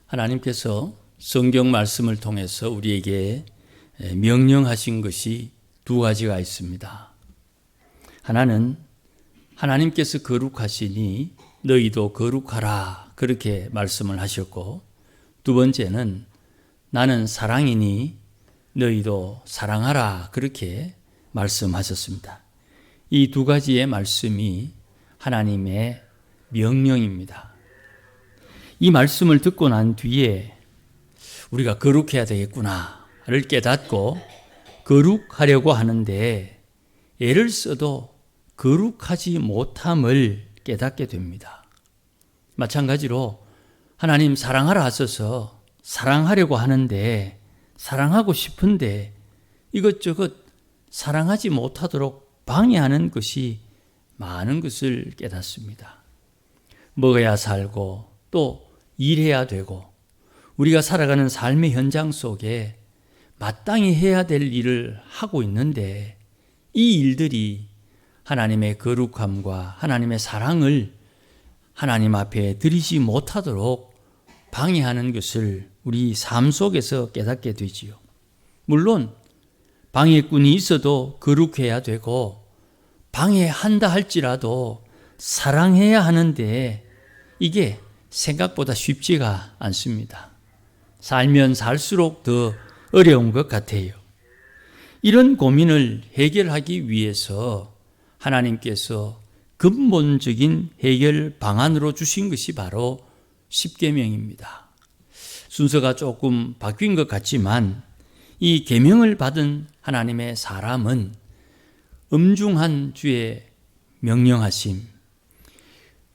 하나님께서 성경 말씀을 통해서 우리에게 명령하신 것이 두 가지가 있습니다. 하나는 하나님께서 거룩하시니 너희도 거룩하라 그렇게 말씀을 하셨고, 두 번째는 나는 사랑이니 너희도 사랑하라 그렇게 말씀하셨습니다. 이 두 가지의 말씀이 하나님의 명령입니다. 이 말씀을 듣고 난 뒤에 우리가 거룩해야 되겠구나를 깨닫고 거룩하려고 하는데 애를 써도 거룩하지 못함을 깨닫게 됩니다. 마찬가지로 하나님 사랑하라 하셔서 사랑하려고 하는데, 사랑하고 싶은데 이것저것 사랑하지 못하도록 방해하는 것이 많은 것을 깨닫습니다. 먹어야 살고 또 일해야 되고 우리가 살아가는 삶의 현장 속에 마땅히 해야 될 일을 하고 있는데, 이 일들이 하나님의 거룩함과 하나님의 사랑을 하나님 앞에 드리지 못하도록 방해하는 것을 우리 삶 속에서 깨닫게 되지요. 물론 방해꾼이 있어도 거룩해야 되고, 방해한다 할지라도 사랑해야 하는데 이게 생각보다 쉽지가 않습니다. 살면 살수록 더 어려운 것 같아요. 이런 고민을 해결하기 위해서 하나님께서 근본적인 해결 방안으로 주신 것이 바로 십계명입니다. 순서가 조금 바뀐 것 같지만 이 계명을 받은 하나님의 사람은 엄중한 주의 명령하심,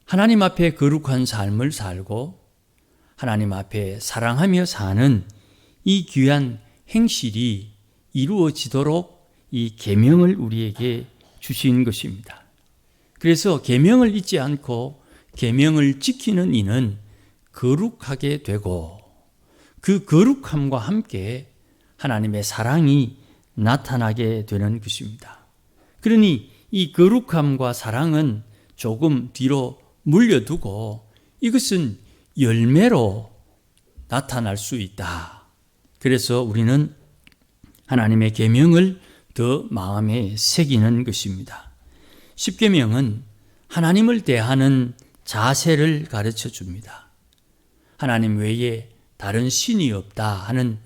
하나님 앞에 거룩한 삶을 살고 하나님 앞에 사랑하며 사는 이 귀한 행실이 이루어지도록 이 계명을 우리에게 주신 것입니다. 그래서 계명을 잊지 않고 계명을 지키는 이는 거룩하게 되고, 그 거룩함과 함께 하나님의 사랑이 나타나게 되는 것입니다. 그러니 이 거룩함과 사랑은 조금 뒤로 물려두고 이것은 열매로 나타날 수 있다. 그래서 우리는 하나님의 계명을 더 마음에 새기는 것입니다. 십계명은 하나님을 대하는 자세를 가르쳐 줍니다. 하나님 외에 다른 신이 없다 하는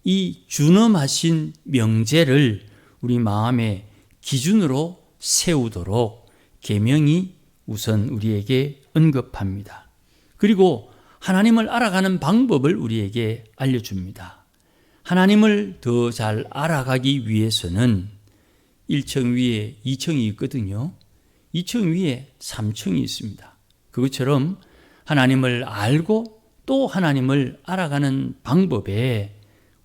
이 준엄하신 명제를 우리 마음의 기준으로 세우도록 계명이 우선 우리에게 언급합니다. 그리고 하나님을 알아가는 방법을 우리에게 알려줍니다. 하나님을 더 잘 알아가기 위해서는 1층 위에 2층이 있거든요. 2층 위에 3층이 있습니다. 그것처럼 하나님을 알고 또 하나님을 알아가는 방법에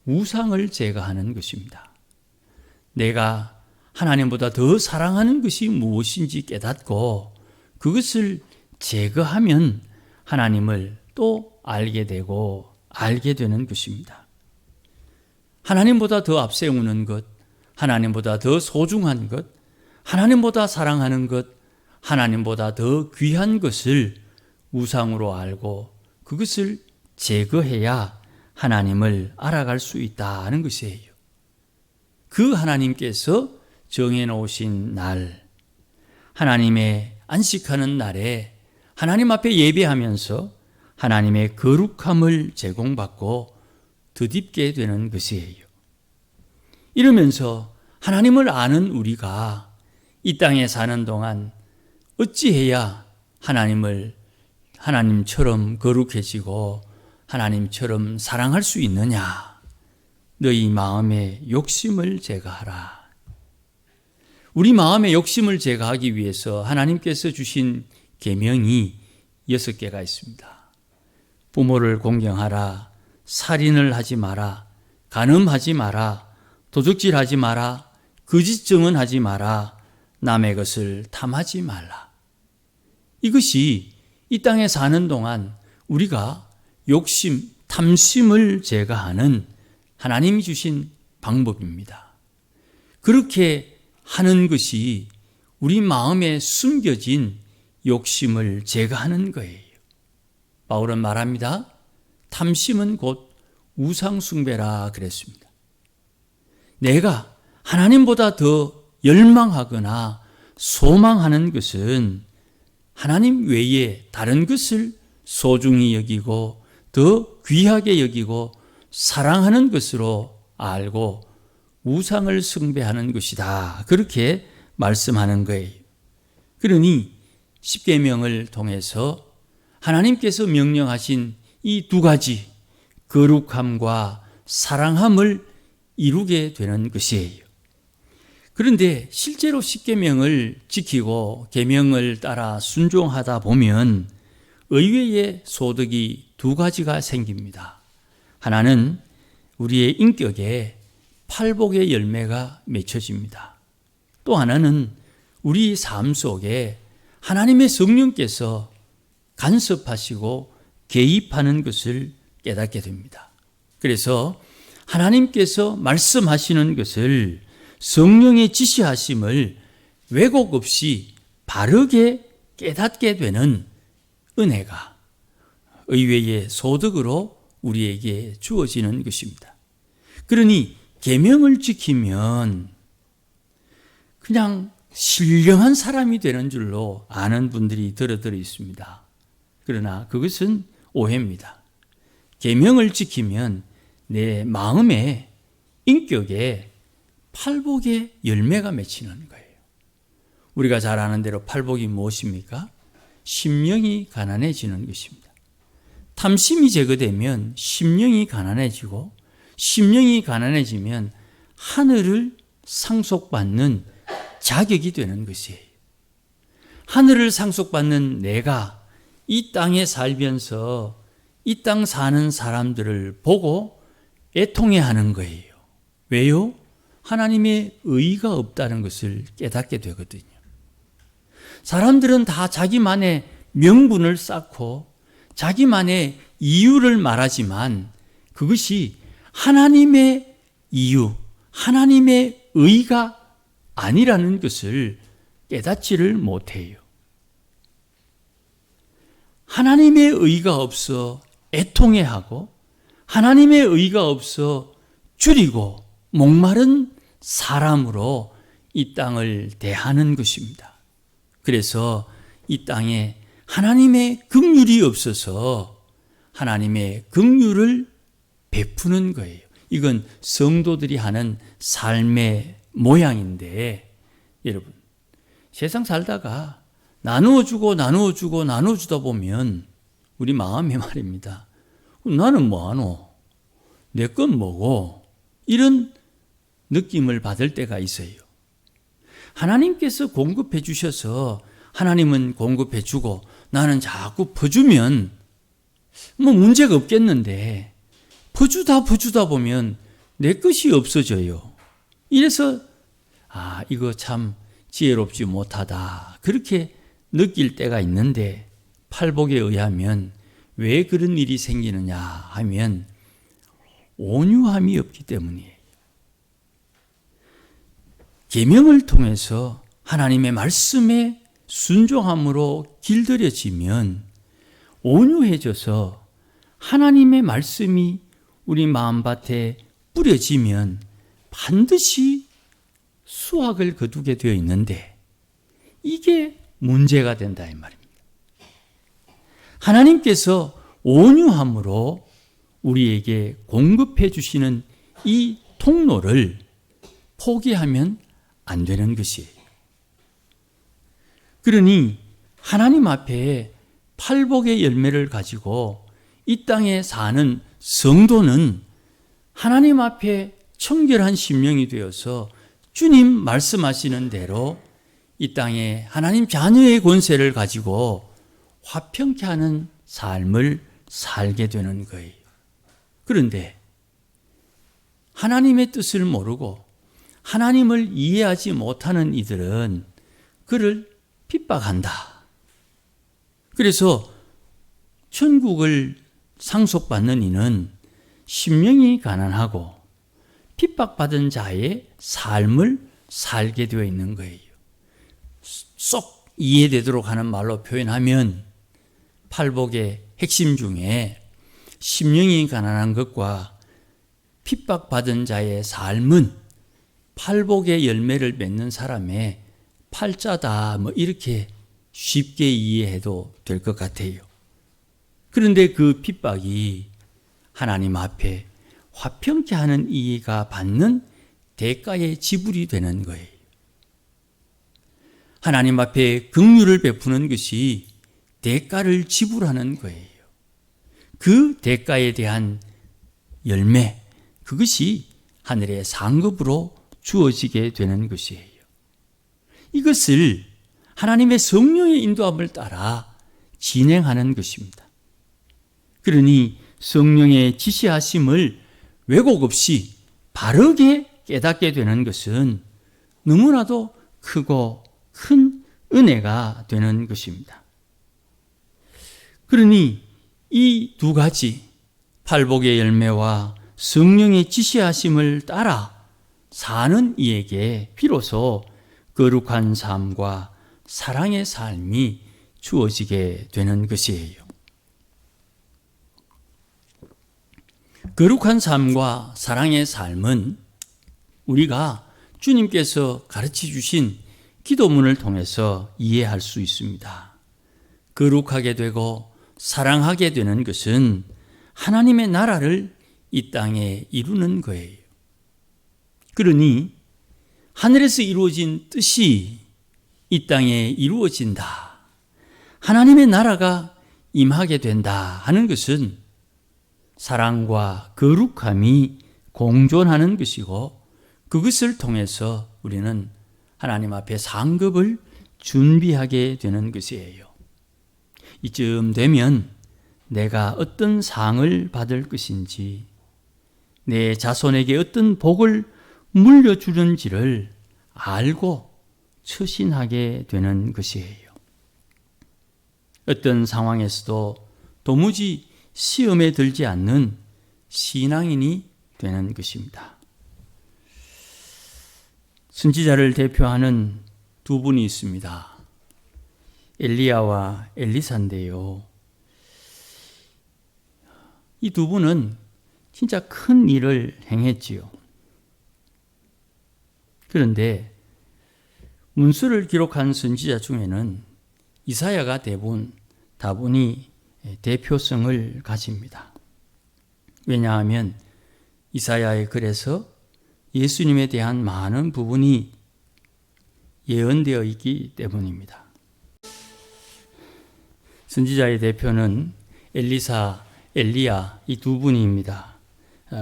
우상을 제거하는 것입니다. 내가 하나님보다 더 사랑하는 것이 무엇인지 깨닫고 그것을 제거하면 하나님을 또 알게 되고 알게 되는 것입니다. 하나님보다 더 앞세우는 것, 하나님보다 더 소중한 것, 하나님보다 사랑하는 것, 하나님보다 더 귀한 것을 우상으로 알고 그것을 제거해야 하나님을 알아갈 수 있다는 것이에요. 그 하나님께서 정해놓으신 날, 하나님의 안식하는 날에 하나님 앞에 예배하면서 하나님의 거룩함을 제공받고 덧입게 되는 것이에요. 이러면서 하나님을 아는 우리가 이 땅에 사는 동안 어찌해야 하나님처럼 거룩해지고 하나님처럼 사랑할 수 있느냐? 너희 마음의 욕심을 제거하라. 우리 마음의 욕심을 제거하기 위해서 하나님께서 주신 계명이 6개가 있습니다. 부모를 공경하라, 살인을 하지 마라, 간음하지 마라, 도적질하지 마라, 거짓 증언하지 마라, 남의 것을 탐하지 말라. 이것이 이 땅에 사는 동안 우리가 욕심, 탐심을 제거하는 하나님이 주신 방법입니다. 그렇게 하는 것이 우리 마음에 숨겨진 욕심을 제거하는 거예요. 바울은 말합니다. 탐심은 곧 우상숭배라 그랬습니다. 내가 하나님보다 더 열망하거나 소망하는 것은 하나님 외에 다른 것을 소중히 여기고 더 귀하게 여기고 사랑하는 것으로 알고 우상을 숭배하는 것이다. 그렇게 말씀하는 거예요. 그러니 십계명을 통해서 하나님께서 명령하신 이 두 가지 거룩함과 사랑함을 이루게 되는 것이에요. 그런데 실제로 십계명을 지키고 계명을 따라 순종하다 보면 의외의 소득이 두 가지가 생깁니다. 하나는 우리의 인격에 팔복의 열매가 맺혀집니다. 또 하나는 우리 삶 속에 하나님의 성령께서 간섭하시고 개입하는 것을 깨닫게 됩니다. 그래서 하나님께서 말씀하시는 것을 성령의 지시하심을 왜곡 없이 바르게 깨닫게 되는 은혜가 의외의 소득으로 우리에게 주어지는 것입니다. 그러니 계명을 지키면 그냥 신령한 사람이 되는 줄로 아는 분들이 들어 있습니다. 그러나 그것은 오해입니다. 계명을 지키면 내 마음에 인격에 팔복의 열매가 맺히는 거예요. 우리가 잘 아는 대로 팔복이 무엇입니까? 심령이 가난해지는 것입니다. 탐심이 제거되면 심령이 가난해지고 심령이 가난해지면 하늘을 상속받는 자격이 되는 것이에요. 하늘을 상속받는 내가 이 땅에 살면서 이 땅 사는 사람들을 보고 애통해하는 거예요. 왜요? 하나님의 의가 없다는 것을 깨닫게 되거든요. 사람들은 다 자기만의 명분을 쌓고 자기만의 이유를 말하지만 그것이 하나님의 이유, 하나님의 의가 아니라는 것을 깨닫지를 못해요. 하나님의 의가 없어 애통해하고 하나님의 의가 없어 줄이고 목마른 사람으로 이 땅을 대하는 것입니다. 그래서 이 땅에 하나님의 긍휼이 없어서 하나님의 긍휼을 베푸는 거예요. 이건 성도들이 하는 삶의 모양인데 여러분 세상 살다가 나누어주다 보면 우리 마음이 말입니다. 나는 뭐하노? 내 건 뭐고? 이런 느낌을 받을 때가 있어요. 하나님께서 공급해 주셔서 하나님은 공급해 주고 나는 자꾸 퍼주면 뭐 문제가 없겠는데 퍼주다 보면 내 것이 없어져요. 이래서 이거 참 지혜롭지 못하다 그렇게 느낄 때가 있는데 팔복에 의하면 왜 그런 일이 생기느냐 하면 온유함이 없기 때문이에요. 계명을 통해서 하나님의 말씀에 순종함으로 길들여지면 온유해져서 하나님의 말씀이 우리 마음밭에 뿌려지면 반드시 수확을 거두게 되어 있는데 이게 문제가 된다 이 말입니다. 하나님께서 온유함으로 우리에게 공급해 주시는 이 통로를 포기하면 안 되는 것이에요. 그러니 하나님 앞에 팔복의 열매를 가지고 이 땅에 사는 성도는 하나님 앞에 청결한 심령이 되어서 주님 말씀하시는 대로 이 땅에 하나님 자녀의 권세를 가지고 화평케 하는 삶을 살게 되는 거예요. 그런데 하나님의 뜻을 모르고 하나님을 이해하지 못하는 이들은 그를 핍박한다. 그래서 천국을 상속받는 이는 심령이 가난하고 핍박받은 자의 삶을 살게 되어 있는 거예요. 쏙 이해되도록 하는 말로 표현하면 팔복의 핵심 중에 심령이 가난한 것과 핍박받은 자의 삶은 팔복의 열매를 맺는 사람의 팔자다, 이렇게 쉽게 이해해도 될 것 같아요. 그런데 그 핍박이 하나님 앞에 화평케 하는 이가 받는 대가의 지불이 되는 거예요. 하나님 앞에 긍휼을 베푸는 것이 대가를 지불하는 거예요. 그 대가에 대한 열매, 그것이 하늘의 상급으로 주어지게 되는 것이에요. 이것을 하나님의 성령의 인도함을 따라 진행하는 것입니다. 그러니 성령의 지시하심을 왜곡 없이 바르게 깨닫게 되는 것은 너무나도 크고 큰 은혜가 되는 것입니다. 그러니 이 두 가지, 팔복의 열매와 성령의 지시하심을 따라 사는 이에게 비로소 거룩한 삶과 사랑의 삶이 주어지게 되는 것이에요. 거룩한 삶과 사랑의 삶은 우리가 주님께서 가르쳐 주신 기도문을 통해서 이해할 수 있습니다. 거룩하게 되고 사랑하게 되는 것은 하나님의 나라를 이 땅에 이루는 거예요. 그러니 하늘에서 이루어진 뜻이 이 땅에 이루어진다, 하나님의 나라가 임하게 된다 하는 것은 사랑과 거룩함이 공존하는 것이고, 그것을 통해서 우리는 하나님 앞에 상급을 준비하게 되는 것이에요. 이쯤 되면 내가 어떤 상을 받을 것인지, 내 자손에게 어떤 복을 물려주는지를 알고 처신하게 되는 것이에요. 어떤 상황에서도 도무지 시험에 들지 않는 신앙인이 되는 것입니다. 선지자를 대표하는 두 분이 있습니다. 엘리야와 엘리사인데요. 이 두 분은 진짜 큰 일을 행했지요. 그런데 문수를 기록한 선지자 중에는 이사야가 다분히 대표성을 가집니다. 왜냐하면 이사야의 글에서 예수님에 대한 많은 부분이 예언되어 있기 때문입니다. 선지자의 대표는 엘리사, 엘리야 이 두 분입니다.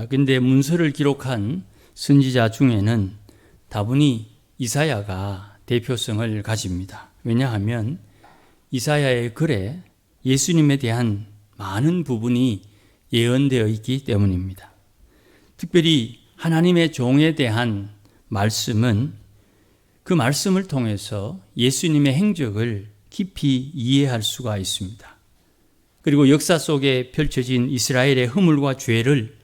그런데 문서를 기록한 선지자 중에는 다분히 이사야가 대표성을 가집니다. 왜냐하면 이사야의 글에 예수님에 대한 많은 부분이 예언되어 있기 때문입니다. 특별히 하나님의 종에 대한 말씀은 그 말씀을 통해서 예수님의 행적을 깊이 이해할 수가 있습니다. 그리고 역사 속에 펼쳐진 이스라엘의 허물과 죄를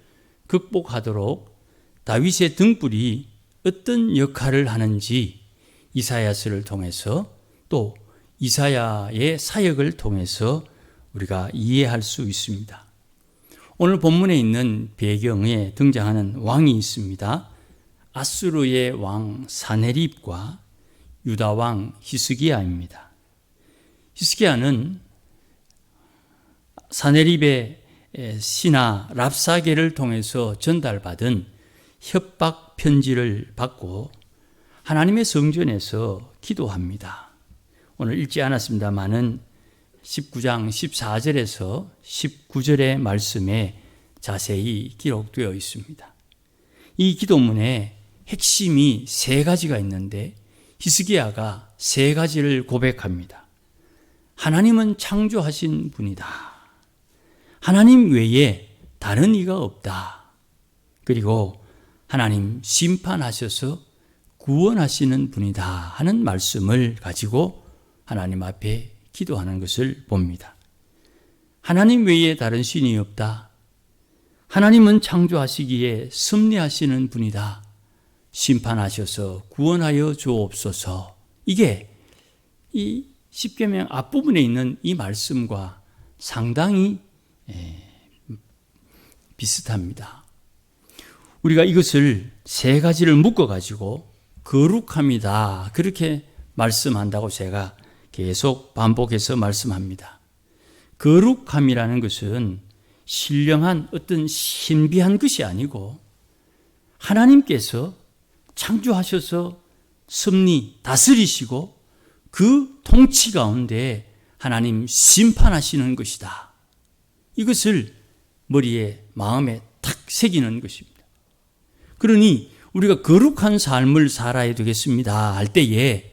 극복하도록 다윗의 등불이 어떤 역할을 하는지 이사야서를 통해서, 또 이사야의 사역을 통해서 우리가 이해할 수 있습니다. 오늘 본문에 있는 배경에 등장하는 왕이 있습니다. 아수르의 왕 사네립과 유다 왕 히스기야입니다. 히스기야는 사네립의 신하 랍사게를 통해서 전달받은 협박 편지를 받고 하나님의 성전에서 기도합니다. 오늘 읽지 않았습니다마는 19장 14절에서 19절의 말씀에 자세히 기록되어 있습니다. 이 기도문에 핵심이 세 가지가 있는데 히스기야가 세 가지를 고백합니다. 하나님은 창조하신 분이다. 하나님 외에 다른 이가 없다. 그리고 하나님 심판하셔서 구원하시는 분이다 하는 말씀을 가지고 하나님 앞에 기도하는 것을 봅니다. 하나님 외에 다른 신이 없다. 하나님은 창조하시기에 섭리하시는 분이다. 심판하셔서 구원하여 주옵소서. 이게 이 십계명 앞부분에 있는 이 말씀과 상당히 비슷합니다. 우리가 이것을 세 가지를 묶어가지고 거룩함이다, 그렇게 말씀한다고 제가 계속 반복해서 말씀합니다. 거룩함이라는 것은 신령한 어떤 신비한 것이 아니고 하나님께서 창조하셔서 섭리 다스리시고 그 통치 가운데 하나님 심판하시는 것이다. 이것을 머리에 마음에 탁 새기는 것입니다. 그러니 우리가 거룩한 삶을 살아야 되겠습니다 할 때에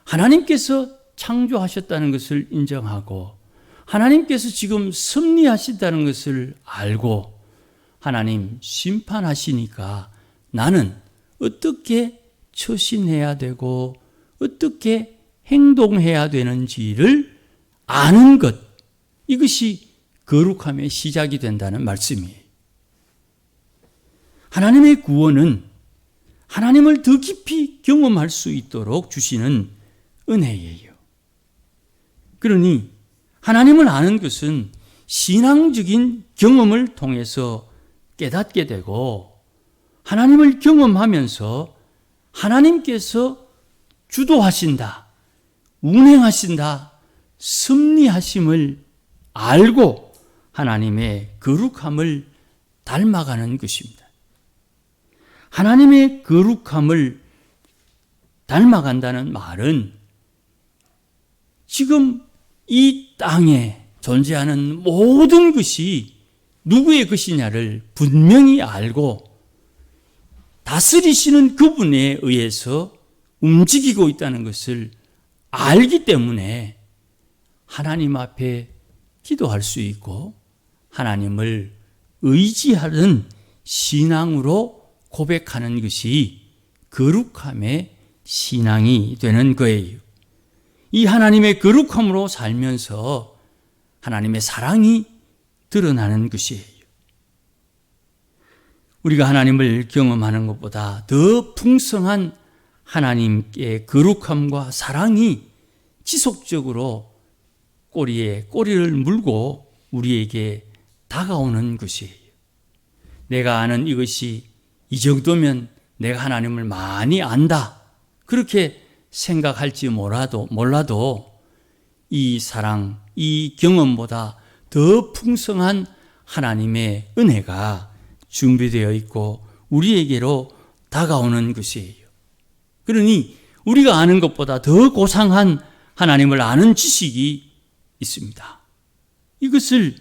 하나님께서 창조하셨다는 것을 인정하고 하나님께서 지금 섭리하신다는 것을 알고 하나님 심판하시니까 나는 어떻게 처신해야 되고 어떻게 행동해야 되는지를 아는 것, 이것이 거룩함의 시작이 된다는 말씀이에요. 하나님의 구원은 하나님을 더 깊이 경험할 수 있도록 주시는 은혜예요. 그러니 하나님을 아는 것은 신앙적인 경험을 통해서 깨닫게 되고 하나님을 경험하면서 하나님께서 주도하신다, 운행하신다, 섭리하심을 알고 하나님의 거룩함을 닮아가는 것입니다. 하나님의 거룩함을 닮아간다는 말은 지금 이 땅에 존재하는 모든 것이 누구의 것이냐를 분명히 알고 다스리시는 그분에 의해서 움직이고 있다는 것을 알기 때문에 하나님 앞에 기도할 수 있고 하나님을 의지하는 신앙으로 고백하는 것이 거룩함의 신앙이 되는 거예요. 이 하나님의 거룩함으로 살면서 하나님의 사랑이 드러나는 것이에요. 우리가 하나님을 경험하는 것보다 더 풍성한 하나님의 거룩함과 사랑이 지속적으로 꼬리에 꼬리를 물고 우리에게 다가오는 것이에요. 내가 아는 이것이 이 정도면 내가 하나님을 많이 안다, 그렇게 생각할지 몰라도 이 사랑, 이 경험보다 더 풍성한 하나님의 은혜가 준비되어 있고 우리에게로 다가오는 것이에요. 그러니 우리가 아는 것보다 더 고상한 하나님을 아는 지식이 있습니다. 이것을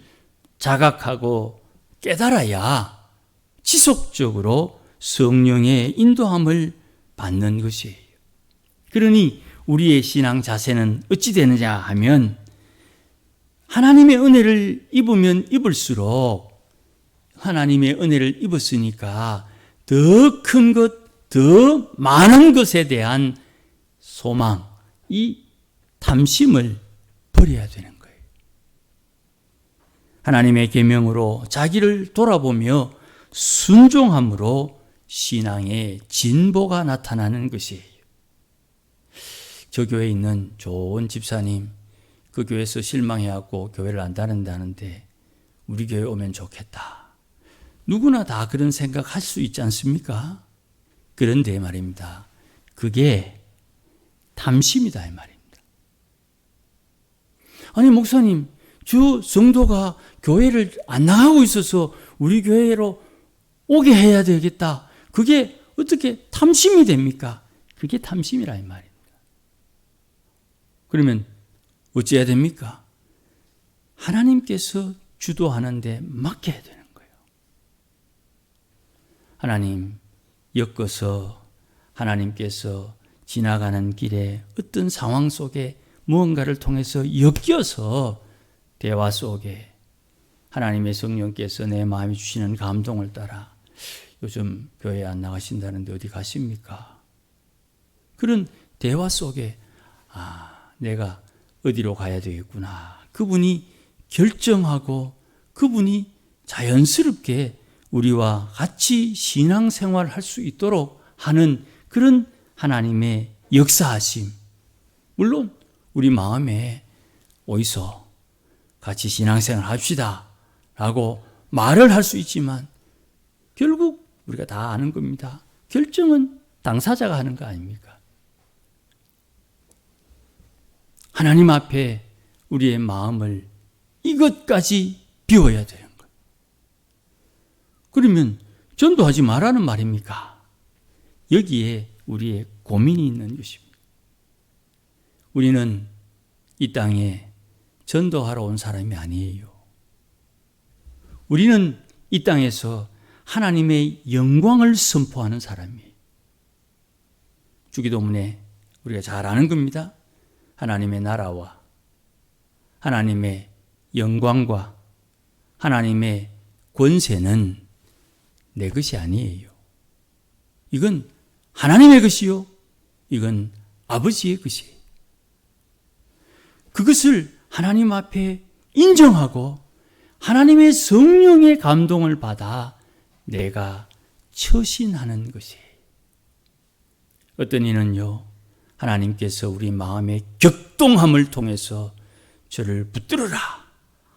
자각하고 깨달아야 지속적으로 성령의 인도함을 받는 것이에요. 그러니 우리의 신앙 자세는 어찌 되느냐 하면 하나님의 은혜를 입으면 입을수록 하나님의 은혜를 입었으니까 더 큰 것, 더 많은 것에 대한 소망, 이 탐심을 버려야 되는 거예요. 하나님의 계명으로 자기를 돌아보며 순종함으로 신앙의 진보가 나타나는 것이에요. 저 교회에 있는 좋은 집사님, 그 교회에서 실망해갖고 교회를 안 다닌다는데 우리 교회 오면 좋겠다. 누구나 다 그런 생각할 수 있지 않습니까? 그런데 말입니다, 그게 탐심이다 이 말입니다. 아니 목사님, 주 성도가 교회를 안 나가고 있어서 우리 교회로 오게 해야 되겠다. 그게 어떻게 탐심이 됩니까? 그게 탐심이라 이 말입니다. 그러면 어찌해야 됩니까? 하나님께서 주도하는데 맡겨야 되는 거예요. 하나님, 엮어서 하나님께서 지나가는 길에 어떤 상황 속에 무언가를 통해서 엮여서 대화 속에 하나님의 성령께서 내 마음에 주시는 감동을 따라 요즘 교회 안 나가신다는데 어디 가십니까? 그런 대화 속에 내가 어디로 가야 되겠구나. 그분이 결정하고 그분이 자연스럽게 우리와 같이 신앙생활을 할 수 있도록 하는 그런 하나님의 역사하심. 물론 우리 마음에 어디서 같이 신앙생활 합시다 라고 말을 할 수 있지만 결국 우리가 다 아는 겁니다. 결정은 당사자가 하는 거 아닙니까? 하나님 앞에 우리의 마음을 이것까지 비워야 되는 거예요. 그러면 전도하지 말라는 말입니까? 여기에 우리의 고민이 있는 것입니다. 우리는 이 땅에 전도하러 온 사람이 아니에요. 우리는 이 땅에서 하나님의 영광을 선포하는 사람이에요. 주기도문에 우리가 잘 아는 겁니다. 하나님의 나라와 하나님의 영광과 하나님의 권세는 내 것이 아니에요. 이건 하나님의 것이요. 이건 아버지의 것이에요. 그것을 하나님 앞에 인정하고 하나님의 성령의 감동을 받아 내가 처신하는 것이에요. 어떤 이는요, 하나님께서 우리 마음의 격동함을 통해서 저를 붙들어라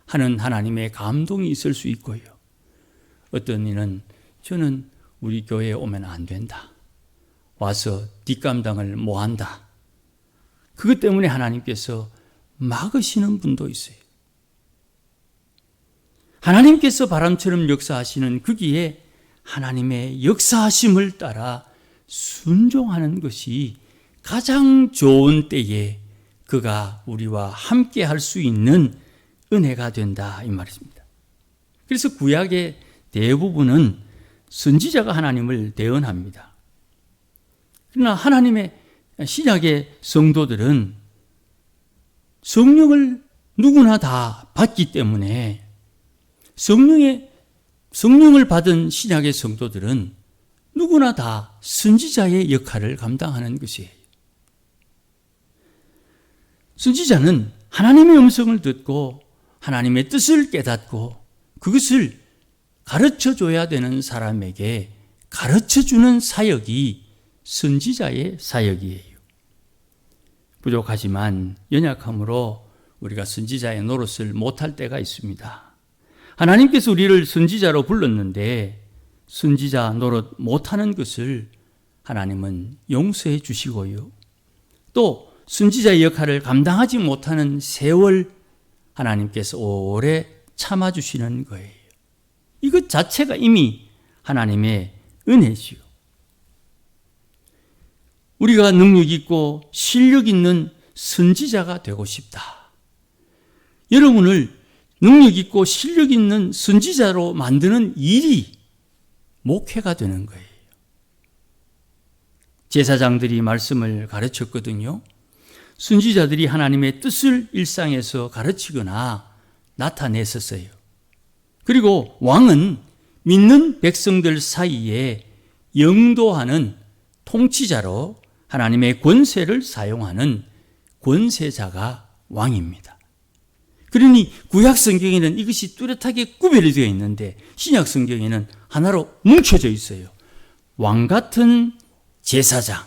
하는 하나님의 감동이 있을 수 있고요. 어떤 이는 저는 우리 교회에 오면 안 된다. 와서 뒷감당을 못 한다. 그것 때문에 하나님께서 막으시는 분도 있어요. 하나님께서 바람처럼 역사하시는 거기에 하나님의 역사하심을 따라 순종하는 것이 가장 좋은 때에 그가 우리와 함께 할 수 있는 은혜가 된다 이 말입니다. 그래서 구약의 대부분은 선지자가 하나님을 대언합니다. 그러나 하나님의 신약의 성도들은 성령을 누구나 다 받기 때문에 성령을 받은 신약의 성도들은 누구나 다 선지자의 역할을 감당하는 것이에요. 선지자는 하나님의 음성을 듣고 하나님의 뜻을 깨닫고 그것을 가르쳐줘야 되는 사람에게 가르쳐주는 사역이 선지자의 사역이에요. 부족하지만 연약함으로 우리가 선지자의 노릇을 못할 때가 있습니다. 하나님께서 우리를 선지자로 불렀는데 선지자 노릇 못하는 것을 하나님은 용서해 주시고요. 또 선지자의 역할을 감당하지 못하는 세월 하나님께서 오래 참아주시는 거예요. 이것 자체가 이미 하나님의 은혜지요. 우리가 능력 있고 실력 있는 선지자가 되고 싶다. 여러분을 능력 있고 실력 있는 선지자로 만드는 일이 목회가 되는 거예요. 제사장들이 말씀을 가르쳤거든요. 선지자들이 하나님의 뜻을 일상에서 가르치거나 나타냈었어요. 그리고 왕은 믿는 백성들 사이에 영도하는 통치자로 하나님의 권세를 사용하는 권세자가 왕입니다. 그러니 구약 성경에는 이것이 뚜렷하게 구별이 되어 있는데 신약 성경에는 하나로 뭉쳐져 있어요. 왕 같은 제사장.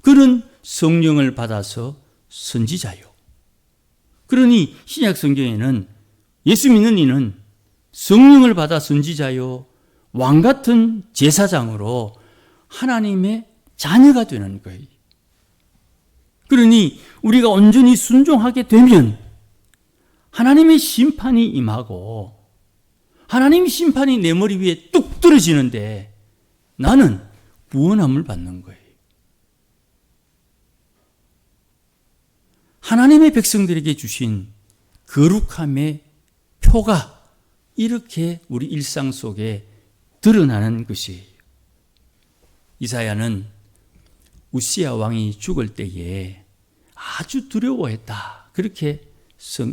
그는 성령을 받아서 선지자요. 그러니 신약 성경에는 예수 믿는 이는 성령을 받아 선지자요. 왕 같은 제사장으로 하나님의 자녀가 되는 거예요. 그러니 우리가 온전히 순종하게 되면 하나님의 심판이 임하고 하나님의 심판이 내 머리 위에 뚝 떨어지는데 나는 구원함을 받는 거예요. 하나님의 백성들에게 주신 거룩함의 표가 이렇게 우리 일상 속에 드러나는 것이에요. 이사야는 우시야 왕이 죽을 때에 아주 두려워했다. 그렇게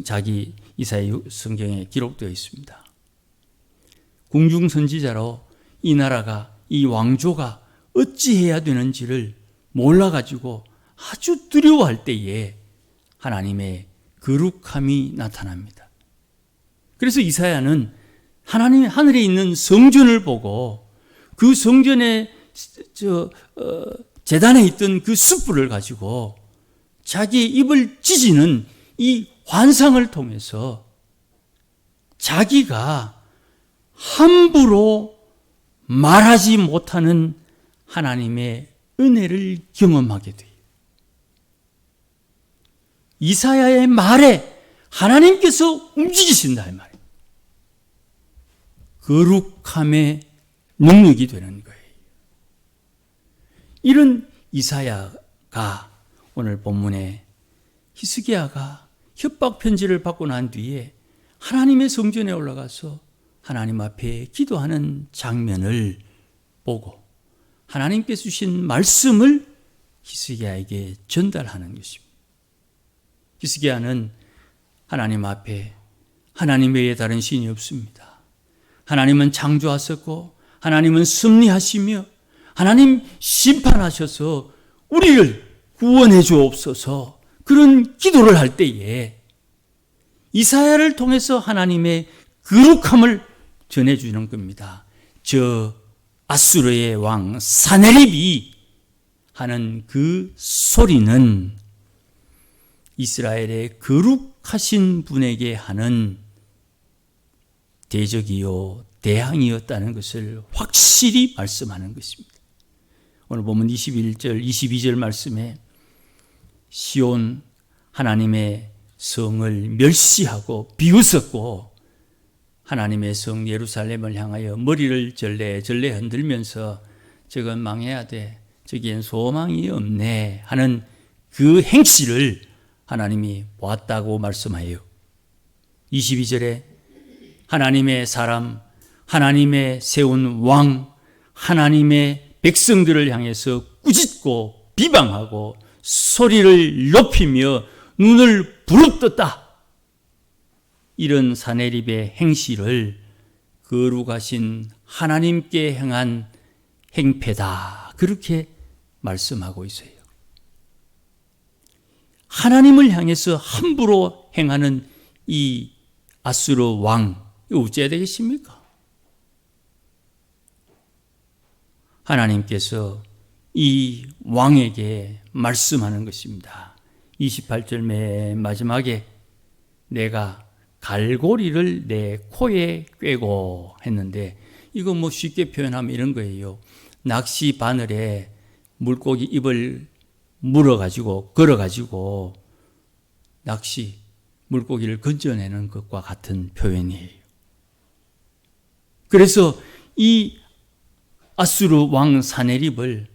자기 이사야 성경에 기록되어 있습니다. 궁중선지자로 이 나라가 이 왕조가 어찌해야 되는지를 몰라가지고 아주 두려워할 때에 하나님의 거룩함이 나타납니다. 그래서 이사야는 하나님의 하늘에 있는 성전을 보고 그 성전의 재단에 있던 그 숯불을 가지고 자기의 입을 찢는 이 환상을 통해서 자기가 함부로 말하지 못하는 하나님의 은혜를 경험하게 돼요. 이사야의 말에 하나님께서 움직이신다 이 말이에요. 거룩함의 능력이 되는 거예요. 이런 이사야가 오늘 본문에 히스기야가 협박 편지를 받고 난 뒤에 하나님의 성전에 올라가서 하나님 앞에 기도하는 장면을 보고 하나님께서 주신 말씀을 히스기야에게 전달하는 것입니다. 히스기야는 하나님 앞에 하나님 외에 다른 신이 없습니다. 하나님은 창조하셨고 하나님은 섭리하시며 하나님 심판하셔서 우리를 구원해 주옵소서 그런 기도를 할 때에 이사야를 통해서 하나님의 거룩함을 전해주는 겁니다. 저 아수르의 왕 사네립이 하는 그 소리는 이스라엘의 거룩하신 분에게 하는 대적이요 대항이었다는 것을 확실히 말씀하는 것입니다. 오늘 보면 21절 22절 말씀에 시온 하나님의 성을 멸시하고 비웃었고 하나님의 성 예루살렘을 향하여 머리를 절레절레 흔들면서 저건 망해야 돼, 저기엔 소망이 없네 하는 그 행실을 하나님이 보았다고 말씀하여 22절에 하나님의 사람, 하나님의 세운 왕, 하나님의 백성들을 향해서 꾸짖고 비방하고 소리를 높이며 눈을 부릅떴다. 이런 사네립의 행실을 거룩하신 하나님께 행한 행패다. 그렇게 말씀하고 있어요. 하나님을 향해서 함부로 행하는 이 아수르 왕, 이거 어째야 되겠습니까? 하나님께서 이 왕에게 말씀하는 것입니다. 28절 맨 마지막에 내가 갈고리를 내 코에 꿰고 했는데 이거 뭐 쉽게 표현하면 이런 거예요. 낚시 바늘에 물고기 입을 물어가지고 걸어가지고 낚시 물고기를 건져내는 것과 같은 표현이에요. 그래서 이 아수르 왕 사네립을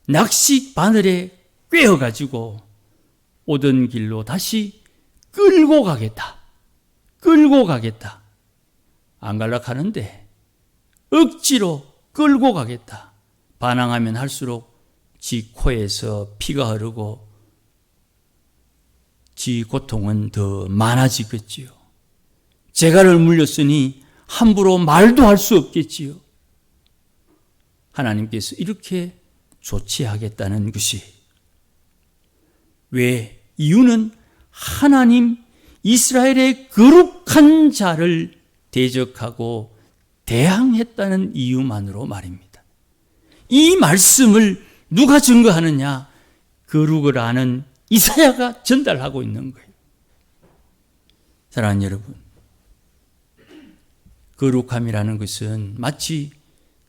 낚시 바늘에 꿰어가지고 오던 길로 다시 끌고 가겠다. 끌고 가겠다. 안 갈락하는데 억지로 끌고 가겠다. 반항하면 할수록 지 코에서 피가 흐르고 지 고통은 더 많아지겠지요. 재갈을 물렸으니 함부로 말도 할 수 없겠지요. 하나님께서 이렇게 조치하겠다는 것이 왜? 이유는 하나님 이스라엘의 거룩한 자를 대적하고 대항했다는 이유만으로 말입니다. 이 말씀을 누가 증거하느냐? 거룩을 아는 이사야가 전달하고 있는 거예요. 사랑하는 여러분, 거룩함이라는 것은 마치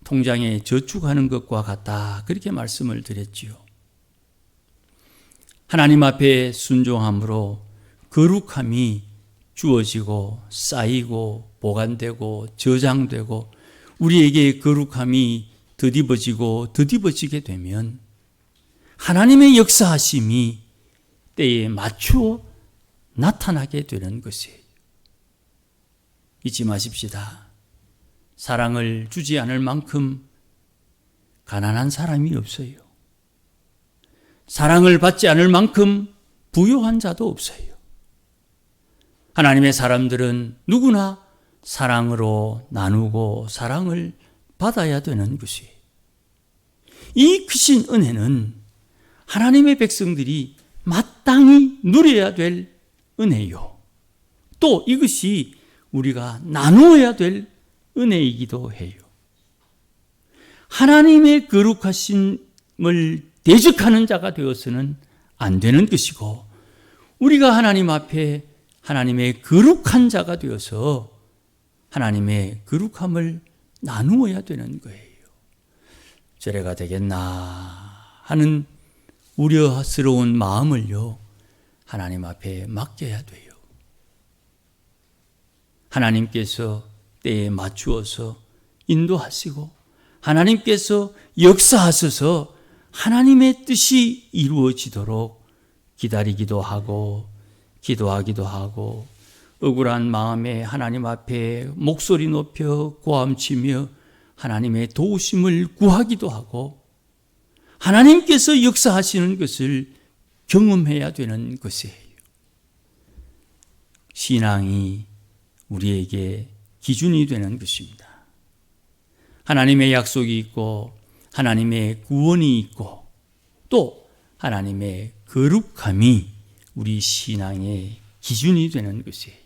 통장에 저축하는 것과 같다. 그렇게 말씀을 드렸지요. 하나님 앞에 순종함으로 거룩함이 주어지고 쌓이고 보관되고 저장되고 우리에게 거룩함이 더디어지고 더디어지게 되면 하나님의 역사하심이 때에 맞추어 나타나게 되는 것이에요. 잊지 마십시다. 사랑을 주지 않을 만큼 가난한 사람이 없어요. 사랑을 받지 않을 만큼 부유한 자도 없어요. 하나님의 사람들은 누구나 사랑으로 나누고 사랑을 받아야 되는 것이에요. 이 크신 은혜는 하나님의 백성들이 마땅히 누려야 될 은혜요. 또 이것이 우리가 나누어야 될 은혜이기도 해요. 하나님의 거룩하심을 대적하는 자가 되어서는 안 되는 것이고, 우리가 하나님 앞에 하나님의 거룩한 자가 되어서 하나님의 거룩함을 나누어야 되는 거예요. 저래가 되겠나 하는 우려스러운 마음을요, 하나님 앞에 맡겨야 돼요. 하나님께서 때에 맞추어서 인도하시고, 하나님께서 역사하셔서 하나님의 뜻이 이루어지도록 기다리기도 하고, 기도하기도 하고, 억울한 마음에 하나님 앞에 목소리 높여 고함치며 하나님의 도우심을 구하기도 하고, 하나님께서 역사하시는 것을 경험해야 되는 것이에요. 신앙이 우리에게 기준이 되는 것입니다. 하나님의 약속이 있고, 하나님의 구원이 있고, 또 하나님의 거룩함이 우리 신앙의 기준이 되는 것이에요.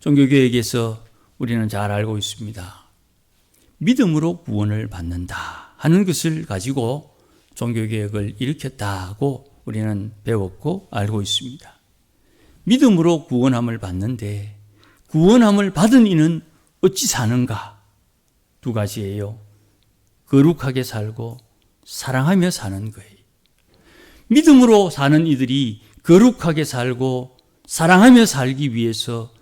종교개혁에서 우리는 잘 알고 있습니다. 믿음으로 구원을 받는다 하는 것을 가지고 종교개혁을 일으켰다고 우리는 배웠고 알고 있습니다. 믿음으로 구원함을 받는데, 구원함을 받은 이는 어찌 사는가? 두 가지예요. 거룩하게 살고 사랑하며 사는 거예요. 믿음으로 사는 이들이 거룩하게 살고 사랑하며 살기 위해서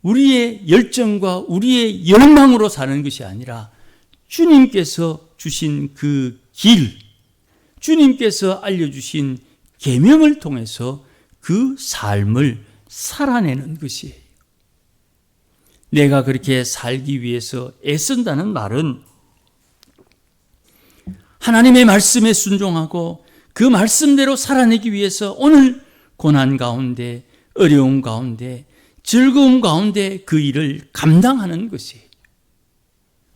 우리의 열정과 우리의 열망으로 사는 것이 아니라 주님께서 주신 그 길, 주님께서 알려주신 계명을 통해서 그 삶을 살아내는 것이에요. 내가 그렇게 살기 위해서 애쓴다는 말은 하나님의 말씀에 순종하고 그 말씀대로 살아내기 위해서 오늘 고난 가운데, 어려움 가운데, 즐거움 가운데 그 일을 감당하는 것이에요.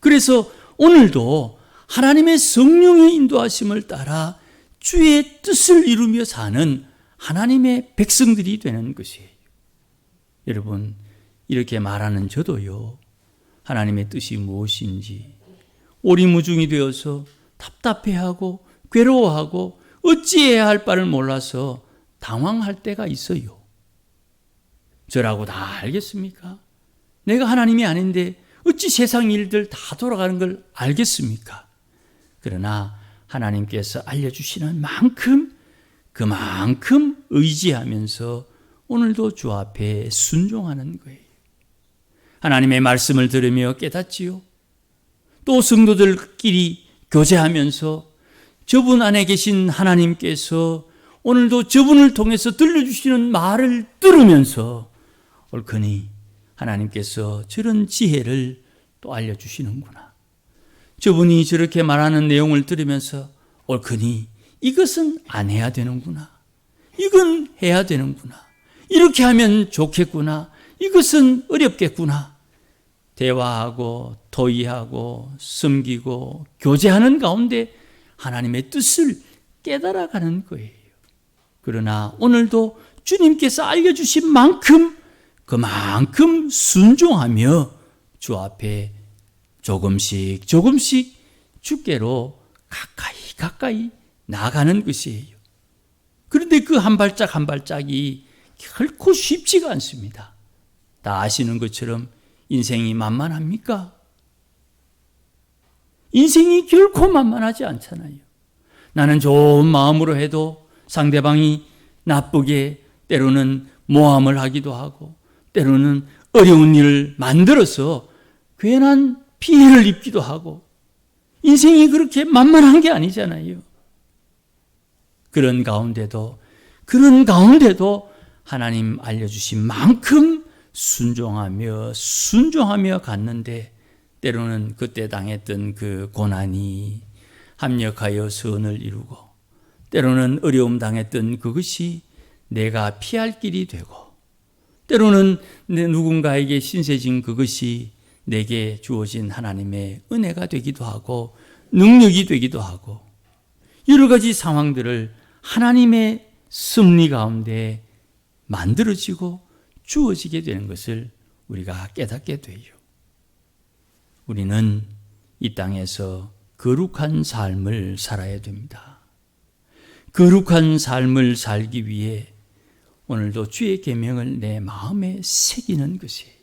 그래서 오늘도 하나님의 성령의 인도하심을 따라 주의 뜻을 이루며 사는 하나님의 백성들이 되는 것이에요. 여러분, 이렇게 말하는 저도요, 하나님의 뜻이 무엇인지 오리무중이 되어서 답답해하고 괴로워하고 어찌해야 할 바를 몰라서 당황할 때가 있어요. 저라고 다 알겠습니까? 내가 하나님이 아닌데 어찌 세상 일들 다 돌아가는 걸 알겠습니까? 그러나 하나님께서 알려주시는 만큼, 그만큼 의지하면서 오늘도 주 앞에 순종하는 거예요. 하나님의 말씀을 들으며 깨닫지요. 또 성도들끼리 교제하면서 저분 안에 계신 하나님께서 오늘도 저분을 통해서 들려주시는 말을 들으면서 옳거니 하나님께서 저런 지혜를 또 알려주시는구나. 저분이 저렇게 말하는 내용을 들으면서 옳거니 이것은 안 해야 되는구나. 이건 해야 되는구나. 이렇게 하면 좋겠구나. 이것은 어렵겠구나. 대화하고 토의하고 섬기고 교제하는 가운데 하나님의 뜻을 깨달아가는 거예요. 그러나 오늘도 주님께서 알려주신 만큼 그만큼 순종하며 주 앞에 조금씩 조금씩 주께로 가까이 나아가는 것이에요. 그런데 그 한 발짝 한 발짝이 결코 쉽지가 않습니다. 다 아시는 것처럼 인생이 만만합니까? 인생이 결코 만만하지 않잖아요. 나는 좋은 마음으로 해도 상대방이 나쁘게 때로는 모함을 하기도 하고 때로는 어려운 일을 만들어서 괜한 피해를 입기도 하고 인생이 그렇게 만만한 게 아니잖아요. 그런 가운데도 하나님 알려주신 만큼 순종하며 갔는데 때로는 그때 당했던 그 고난이 합력하여 선을 이루고 때로는 어려움 당했던 그것이 내가 피할 길이 되고 때로는 누군가에게 신세진 그것이 내게 주어진 하나님의 은혜가 되기도 하고 능력이 되기도 하고 여러 가지 상황들을 하나님의 섭리 가운데 만들어지고 주어지게 되는 것을 우리가 깨닫게 돼요. 우리는 이 땅에서 거룩한 삶을 살아야 됩니다. 거룩한 삶을 살기 위해 오늘도 주의 계명을 내 마음에 새기는 것이에요.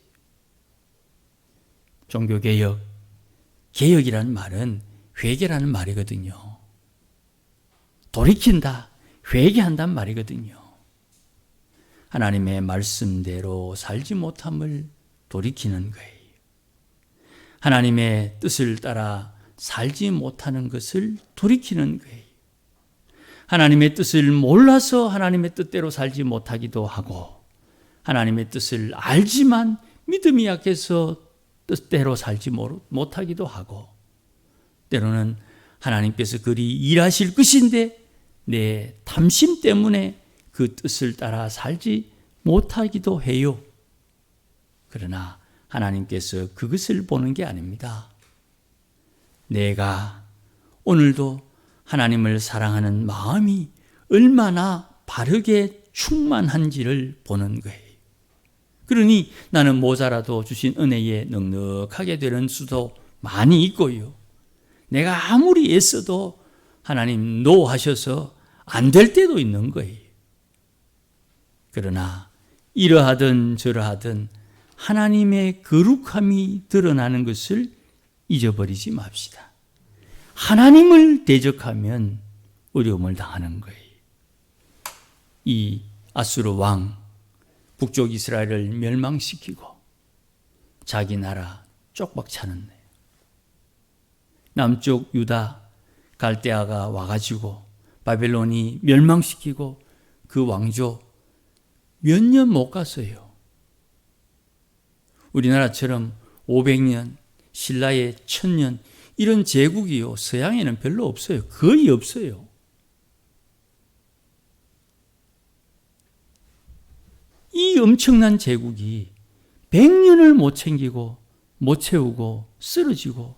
종교개혁, 개혁이라는 말은 회개라는 말이거든요. 돌이킨다, 회개한다는 말이거든요. 하나님의 말씀대로 살지 못함을 돌이키는 거예요. 하나님의 뜻을 따라 살지 못하는 것을 돌이키는 거예요. 하나님의 뜻을 몰라서 하나님의 뜻대로 살지 못하기도 하고, 하나님의 뜻을 알지만 믿음이 약해서 뜻대로 살지 못하기도 하고, 때로는 하나님께서 그리 일하실 것인데 내 탐심 때문에 그 뜻을 따라 살지 못하기도 해요. 그러나 하나님께서 그것을 보는 게 아닙니다. 내가 오늘도 하나님을 사랑하는 마음이 얼마나 바르게 충만한지를 보는 거예요. 그러니 나는 모자라도 주신 은혜에 넉넉하게 되는 수도 많이 있고요. 내가 아무리 애써도 하나님 노하셔서 안 될 때도 있는 거예요. 그러나 이러하든 저러하든 하나님의 거룩함이 드러나는 것을 잊어버리지 맙시다. 하나님을 대적하면 어려움을 당하는 거예요. 이 아수르 왕, 북쪽 이스라엘을 멸망시키고 자기 나라 쪽박 차는 남쪽 유다 갈대아가 와가지고 바벨론이 멸망시키고 그 왕조 몇 년 못 갔어요. 우리나라처럼 500년, 신라의 1000년 이런 제국이요, 서양에는 별로 없어요. 거의 없어요. 이 엄청난 제국이 100년을 못 챙기고 못 채우고 쓰러지고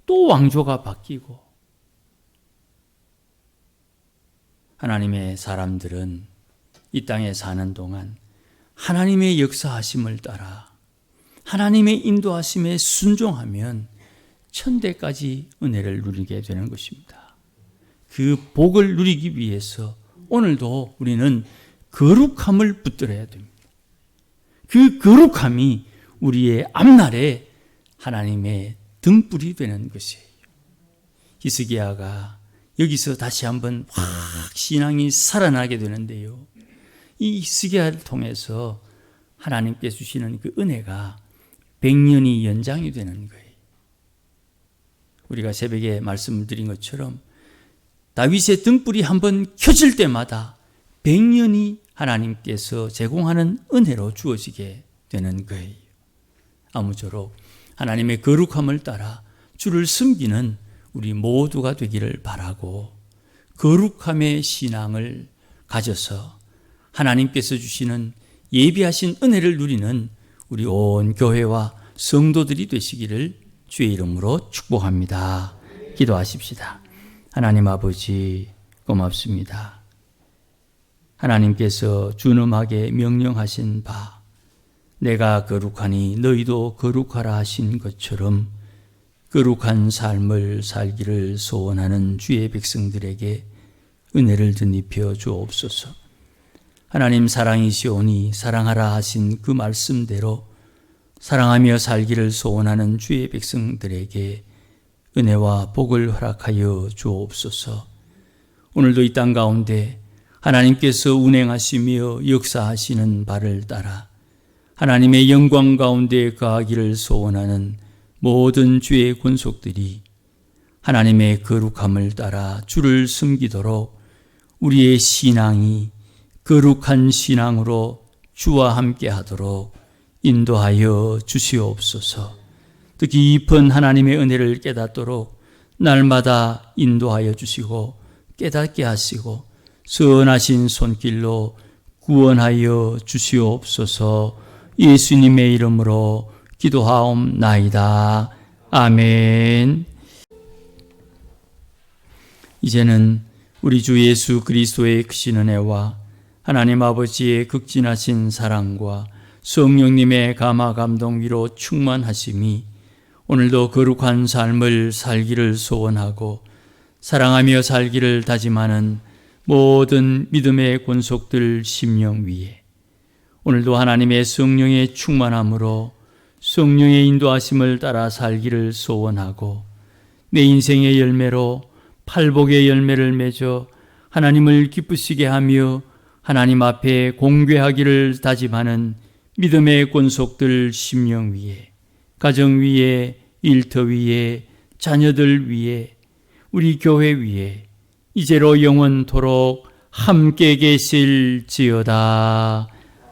또 왕조가 바뀌고, 하나님의 사람들은 이 땅에 사는 동안 하나님의 역사하심을 따라 하나님의 인도하심에 순종하면 천대까지 은혜를 누리게 되는 것입니다. 그 복을 누리기 위해서 오늘도 우리는 거룩함을 붙들어야 됩니다. 그 거룩함이 우리의 앞날에 하나님의 등불이 되는 것이에요. 히스기야가 여기서 다시 한번 확 신앙이 살아나게 되는데요. 이 히스기야를 통해서 하나님께 주시는 그 은혜가 100년이 연장이 되는 거예요. 우리가 새벽에 말씀을 드린 것처럼 다윗의 등불이 한번 켜질 때마다 100년이 하나님께서 제공하는 은혜로 주어지게 되는 거예요. 아무쪼록 하나님의 거룩함을 따라 주를 섬기는 우리 모두가 되기를 바라고, 거룩함의 신앙을 가져서 하나님께서 주시는 예비하신 은혜를 누리는 우리 온 교회와 성도들이 되시기를 주의 이름으로 축복합니다. 기도하십시다. 하나님 아버지, 고맙습니다. 하나님께서 준엄하게 명령하신 바, 내가 거룩하니 너희도 거룩하라 하신 것처럼 거룩한 삶을 살기를 소원하는 주의 백성들에게 은혜를 드립혀 주옵소서. 하나님 사랑이시오니 사랑하라 하신 그 말씀대로 사랑하며 살기를 소원하는 주의 백성들에게 은혜와 복을 허락하여 주옵소서. 오늘도 이 땅 가운데 하나님께서 운행하시며 역사하시는 바를 따라 하나님의 영광 가운데 거하기를 소원하는 모든 주의 권속들이 하나님의 거룩함을 따라 주를 섬기도록 우리의 신앙이 거룩한 신앙으로 주와 함께 하도록 인도하여 주시옵소서. 또 깊은 하나님의 은혜를 깨닫도록 날마다 인도하여 주시고 깨닫게 하시고 선하신 손길로 구원하여 주시옵소서. 예수님의 이름으로 기도하옵나이다. 아멘. 이제는 우리 주 예수 그리스도의 크신 은혜와 하나님 아버지의 극진하신 사랑과 성령님의 감화 감동 위로 충만하심이 오늘도 거룩한 삶을 살기를 소원하고 사랑하며 살기를 다짐하는 모든 믿음의 권속들 심령 위에 오늘도 하나님의 성령의 충만함으로 성령의 인도하심을 따라 살기를 소원하고 내 인생의 열매로 팔복의 열매를 맺어 하나님을 기쁘시게 하며 하나님 앞에 공개하기를 다짐하는 믿음의 권속들 심령 위에 가정 위에 일터 위에 자녀들 위에 우리 교회 위에 이제로 영원토록 함께 계실지어다.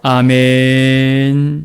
아멘.